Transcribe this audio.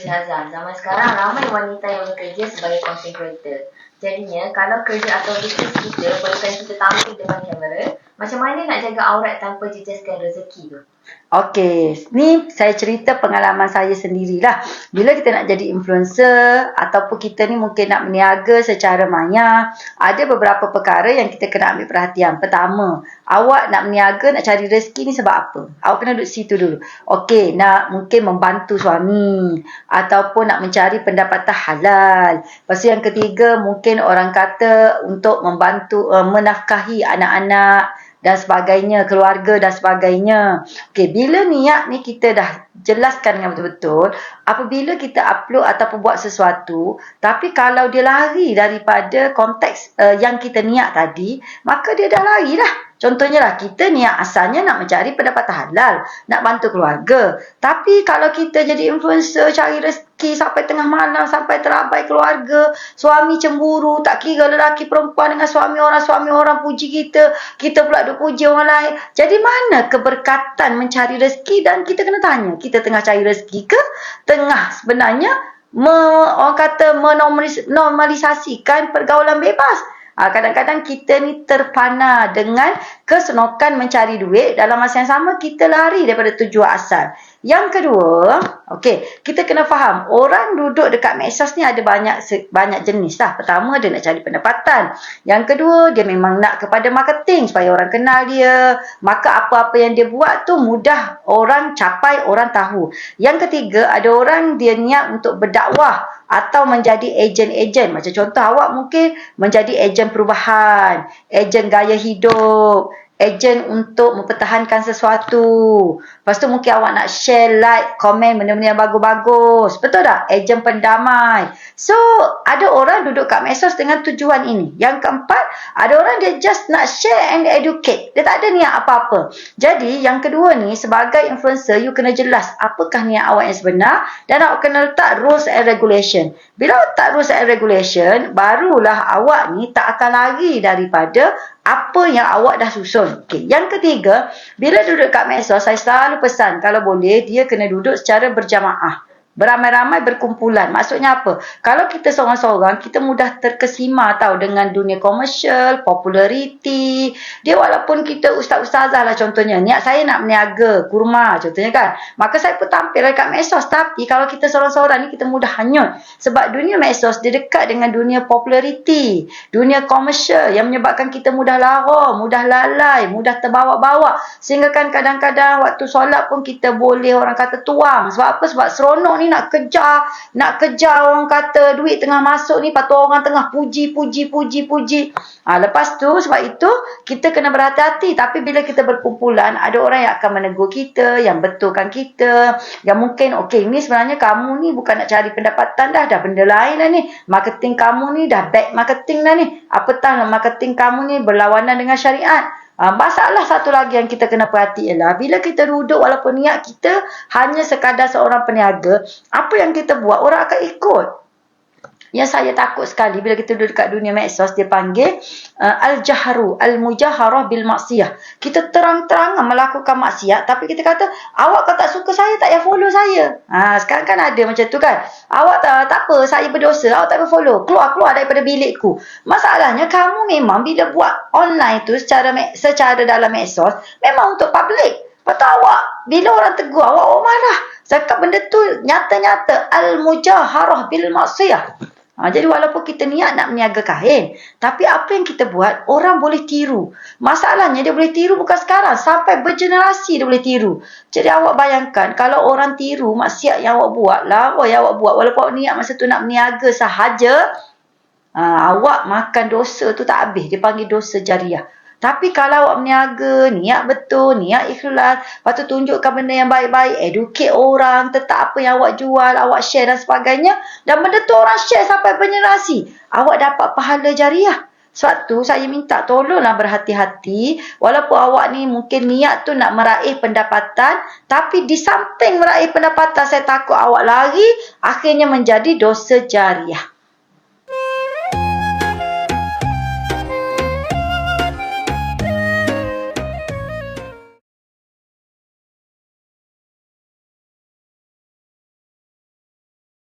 Hazam, zaman sekarang ramai wanita yang bekerja sebagai content creator. Jadinya, kalau kerja atau bisnes kita perlukan kita tampil depan kamera, macam mana nak jaga aurat tanpa jejaskan rezeki tu? Okey, ni saya cerita pengalaman saya sendirilah. Bila kita nak jadi influencer ataupun kita ni mungkin nak berniaga secara maya, ada beberapa perkara yang kita kena ambil perhatian. Pertama, awak nak berniaga, nak cari rezeki ni sebab apa? Awak kena duduk situ dulu. Okey, nak mungkin membantu suami ataupun nak mencari pendapatan halal. Lepas tu yang ketiga, mungkin orang kata untuk membantu menafkahi anak-anak dan sebagainya, keluarga dan sebagainya. Okey, bila niat ni kita dah jelaskan dengan betul-betul, apabila kita upload ataupun buat sesuatu, tapi kalau dia lari daripada konteks yang kita niat tadi, maka dia dah lari lah. Contohnya lah, kita niat asalnya nak mencari pendapatan halal, nak bantu keluarga. Tapi kalau kita jadi influencer, cari rezeki sampai tengah malam, sampai terabai keluarga, suami cemburu, tak kira lelaki perempuan dengan suami orang puji kita, kita pula duk puji orang lain. Jadi mana keberkatan mencari rezeki? Dan kita kena tanya, kita tengah cari rezeki ke? Tengah sebenarnya orang kata menormalisasikan pergaulan bebas. Kadang-kadang kita ni terpana dengan kesenokan mencari duit, dalam masa yang sama kita lari daripada tujuan asal. Yang kedua, okey, kita kena faham, orang duduk dekat medsos ni ada banyak jenis lah. Pertama, dia nak cari pendapatan. Yang kedua, dia memang nak kepada marketing supaya orang kenal dia. Maka apa-apa yang dia buat tu mudah orang capai, orang tahu. Yang ketiga, ada orang dia niat untuk berdakwah atau menjadi ejen-ejen. Macam contoh, awak mungkin menjadi ejen perubahan, ejen gaya hidup, ejen untuk mempertahankan sesuatu. Lepas tu mungkin awak nak share, like, komen benda-benda yang bagus-bagus. Betul tak? Ejen pendamai. So, ada orang duduk kat medsos dengan tujuan ini. Yang keempat, ada orang dia just nak share and educate. Dia tak ada niat apa-apa. Jadi, yang kedua ni, sebagai influencer, you kena jelas apakah niat awak yang sebenar dan awak kena letak rules and regulation. Bila letak rules and regulation, barulah awak ni tak akan lari daripada apa yang awak dah susun. Okay. Yang ketiga, bila duduk kat medsos, saya selalu pesan, kalau boleh, dia kena duduk secara berjamaah. Beramai-ramai berkumpulan. Maksudnya apa? Kalau kita seorang-seorang, kita mudah terkesima tau dengan dunia komersial, populariti. Dia walaupun kita ustaz-ustazah lah contohnya. Niat saya nak berniaga kurma contohnya kan. Maka saya pun tampil dekat medsos. Tapi kalau kita seorang-seorang ni, kita mudah hanyut. Sebab dunia medsos, dia dekat dengan dunia populariti. Dunia komersial yang menyebabkan kita mudah lara, mudah lalai, mudah terbawa-bawa. Sehingga kan kadang-kadang waktu solat pun kita boleh orang kata tuang. Sebab apa? Sebab seronok ni nak kejar orang kata duit tengah masuk ni, lepas tu orang tengah puji. Lepas tu sebab itu kita kena berhati-hati. Tapi bila kita berkumpulan, ada orang yang akan menegur kita, yang betulkan kita, yang mungkin okey, ni sebenarnya kamu ni bukan nak cari pendapatan dah benda lain lah ni, marketing kamu ni dah back marketing dah ni, apatah marketing kamu ni berlawanan dengan syariat. Masalah satu lagi yang kita kena perhati ialah bila kita duduk, walaupun niat kita hanya sekadar seorang peniaga, apa yang kita buat orang akan ikut. Yang saya takut sekali bila kita duduk dekat dunia medsos, dia panggil al-jahru, al-mujaharah bil maksiyah. Kita terang-terangan melakukan maksiat, tapi kita kata, awak kalau tak suka saya, tak payah follow saya. Sekarang kan ada macam tu kan. Awak tak apa, saya berdosa, awak tak payah follow. Keluar daripada bilikku. Masalahnya, kamu memang bila buat online tu secara dalam medsos, memang untuk public. Lepas tu awak, bila orang tegur, awak marah. Cakap benda tu nyata-nyata al-mujaharah bil maksiyah. Jadi walaupun kita niat nak berniaga kain, tapi apa yang kita buat, orang boleh tiru. Masalahnya dia boleh tiru bukan sekarang, sampai bergenerasi dia boleh tiru. Jadi awak bayangkan, kalau orang tiru maksiat yang awak buat, lawa yang awak buat, walaupun awak niat masa tu nak berniaga sahaja, awak makan dosa tu tak habis. Dia panggil dosa jariah. Tapi kalau awak berniaga, niat betul, niat ikhlas, lepas tu tunjukkan benda yang baik-baik, educate orang, tetap apa yang awak jual, awak share dan sebagainya, dan benda tu orang share sampai bergenerasi, awak dapat pahala jariah. Sebab tu saya minta tolonglah berhati-hati, walaupun awak ni mungkin niat tu nak meraih pendapatan, tapi di samping meraih pendapatan, saya takut awak lari, akhirnya menjadi dosa jariah.